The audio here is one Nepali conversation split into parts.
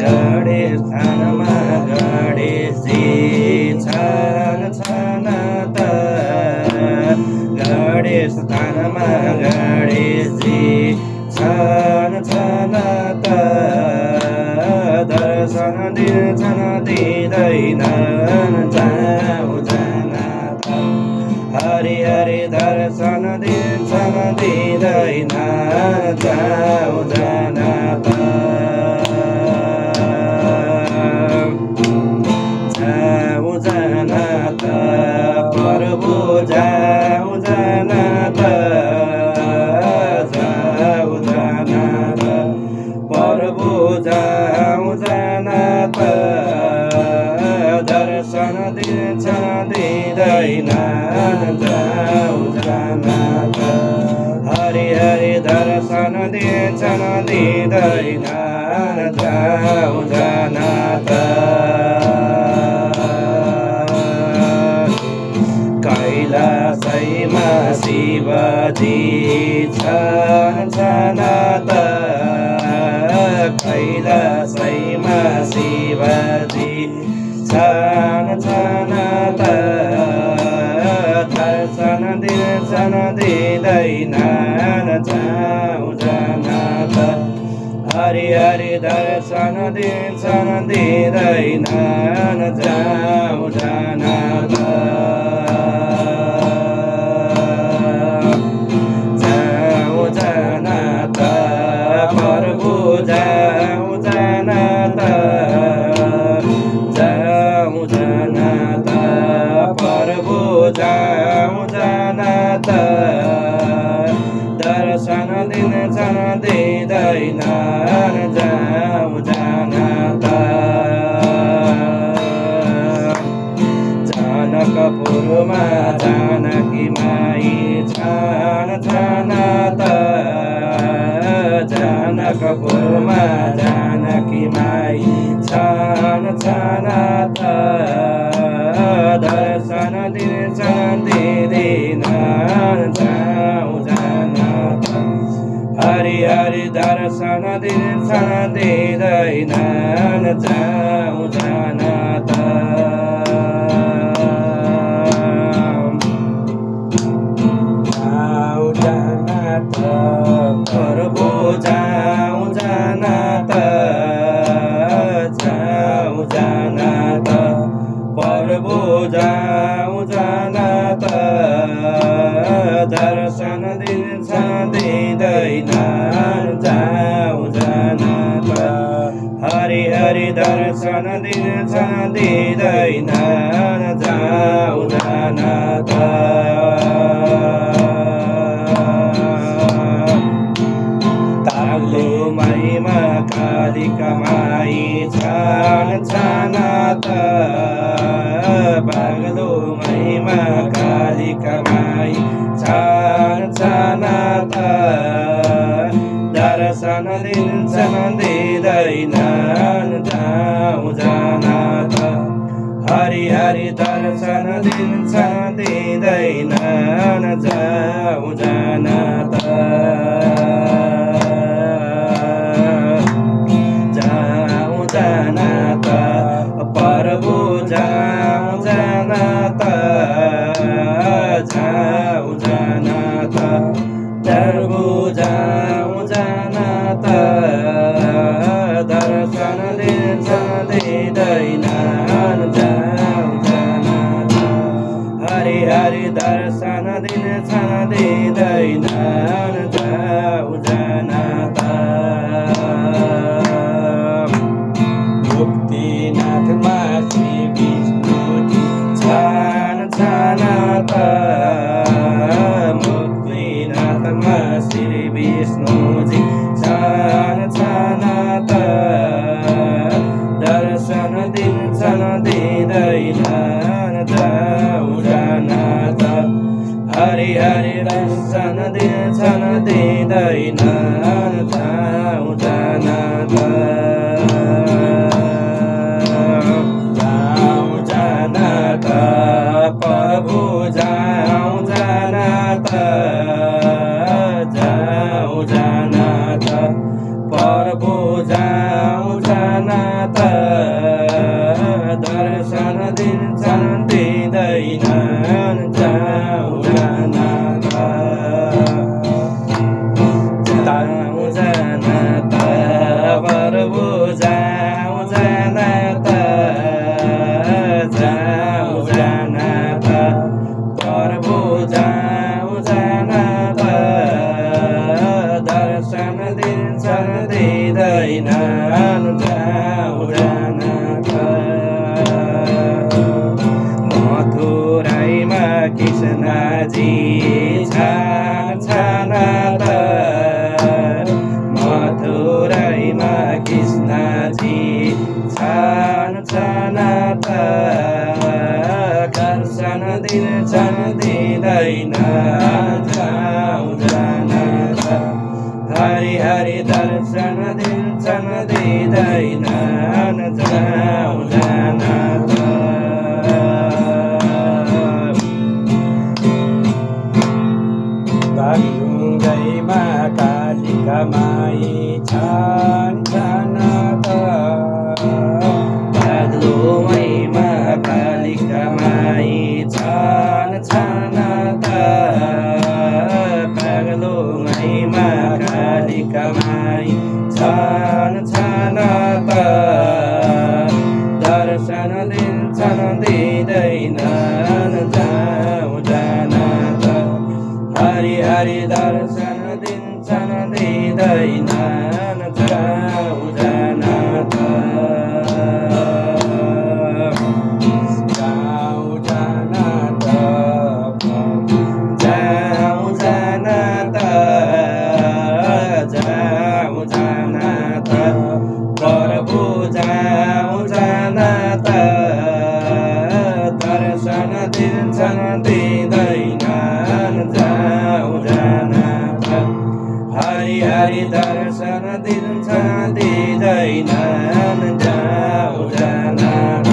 गणेशस्थानमा गणेशजी छन् छन् त गणेशस्थानमा गणेशजी छन् छन् त दर्शन दिन्छन् दिँदैनन् जाऊ जान त हरि हरि दर्शन दिन्छन् दिँदैनन् जाऊ जान त जाऊ जान त प्रभु जाऊ जान त जाऊ जान त प्रभु जाऊ जान त दर्शन दिन्छन् दिँदैनन् जाऊ जान त हरि हरि दर्शन दिन्छन् दिँदैनन् जाऊ जान त कैलाशैमा शिवजी छन् छन् त कैलाशैमा शिवजी छन् छन् त दर्शन दिन्छन् दिँदैनन् जाऊ जान त हरि हरि दर्शन दिन्छन् दिँदैनन् जाऊ जान त जाऊ जान त प्रभु जाऊ जान त जाऊ जान त प्रभु जाऊ जान त दर्शन दिन्छन् दिँदैनन् जाऊ जान त जनकपुरमा जानकी माई छन् छन् त जनकपुरमा जानकी माई छन् छन् त दर्शन दिन्छन् दिँदैनन् जाऊ जान त हरि हरि दर्शन दिन्छन् दिँदैनन् जाऊ जान त जाऊ जान त प्रभु जाऊ जान त जाऊ जान त प्रभु जाऊ जान त दर्शन दिन्छन् दिँदैनन् जाऊ जान त हरि हरि दर्शन दिन्छन् दिँदैनन् जाऊ जान त तालुमैमा कालिका माई छन् छन् त बागलुमैमा कालिका माई छन् छन् त दर्शन दिन्छन् दिँदैनन् जाऊ जान त हरि हरि दर्शन दिन्छन् दिँदैनन् जाऊ जान त जाऊ जान त प्रभु जाऊ जान त जाऊ जान त प्रभु जाऊ जान त दर्शन दिन्छन् दिँदैनन् जाऊ जान त हरि हरि दर्शन दिन्छन् दिँदैनन् जाऊ जान त मुक्तिनाथमा श्री विष्णुजी छन् छन् त मुक्तिनाथमा श्री विष्णुजी छन् छन् त दर्शन दिन्छन् दिँदैनन् जाऊ जान त हरि हरि दर्शन दिन्छन् दिँदैनन् जाऊ जान त जाऊ जान त प्रभु जाऊ जान त प्रभु जाऊ जान त दर्शन दिन्छन् दिँदैनन् जाऊ जान त प्रभु जाऊ जान त प्रभु जाऊ जान त दर्शन दिन्छन् दिँदैनन् जाऊ जान त मथुराईमा कृष्णजी छान्छन् त मथुराईमा कृष्णजी छान्छन् त दर्शन दिन्छन् दिँदैनन् जाऊ जान त हरि हरि दर्शन दिन्छन् दिँदैनन् जाऊ जान त बागलुङमा कालिका माई छान्छन् त बागलुङमा कालिका माई छान्छन् त बागलुङमा कालिका माई छान्छन् त दर्शन दिन्छन् दिँदैनन् जाऊ जान त हरि हरि दर्शन दिन्छन् दिँदैनन् जाऊ जान त जाऊ जान त जाऊ जान त जाऊ जान त प्रभु जाऊ जान त दर्शन दिन्छन् दिँदैनन् जाऊ जान त हरि हरि दर्शन दिन्छन् दिँदैनन् जाऊ जान त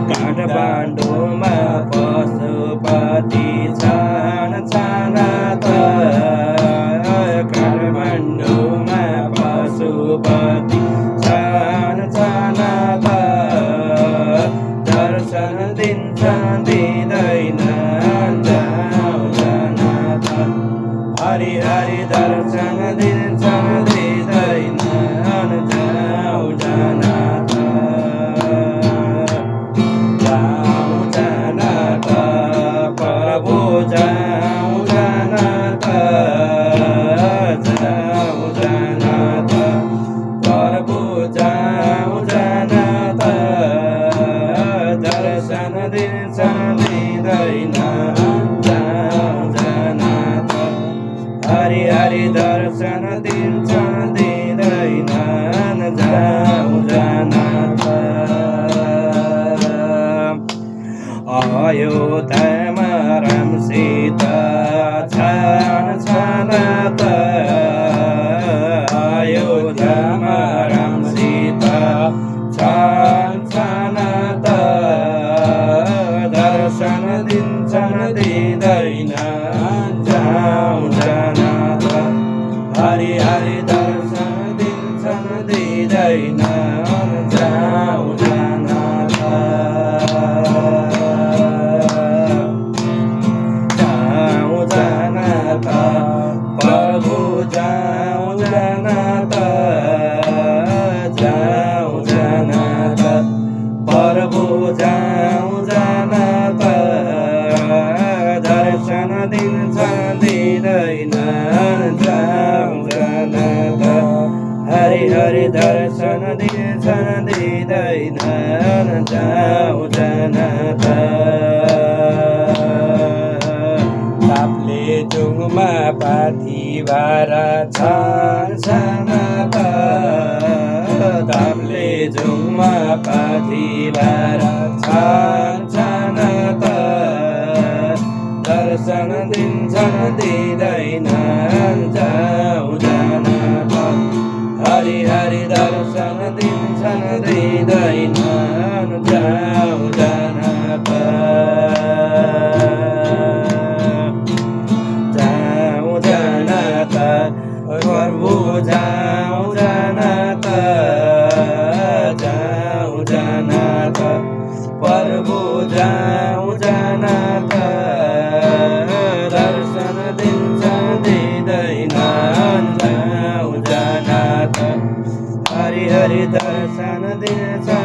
काठमाडौँमा पशुपति छान्छन् त काठमाडौँमा पशुपति छान्छन् त दर्शन दिन्छन् दिँदैनन् जाऊ जान त हरि हरि दर्शन दिन्छन् दिँदैनन् जाऊ जान त जाऊ जान त प्रभु जाऊ जान त जाऊ जान त प्रभु जाऊ जान त दर्शन दिन्छन् दिँदैनन् जाऊ जान त हरि हरि दर्शन दिन्छन् दिँदैनन् जाऊ जान त अयोध्यामा राम सीता छान्छन् त अयोध्यामा राम सीता छान्छन् त दर्शन दिन्छन् दिँदैनन् जाऊ जान त हरि हरि दर्शन दिन्छन् दिँदैनन् जाऊ जान त जाऊ जान त प्रभु जाऊ जान त जाऊ जान त प्रभु जाऊ जान त दर्शन दिन्छन् दिँदैनन् जाऊ जान त हरि हरि दर्शन दिन्छन् दिँदैनन् जाऊ जान त ताप्लेजुङमा पाथिभरा छान्छन् त ताप्लेजुङमा पाथिभरा छान्छन् त दर्शन दिन्छन् दिँदैनन् जाऊ जान त हरि हरि दर्शन दिन्छन् दिँदैनन् जाऊ दर्शन दिन्छ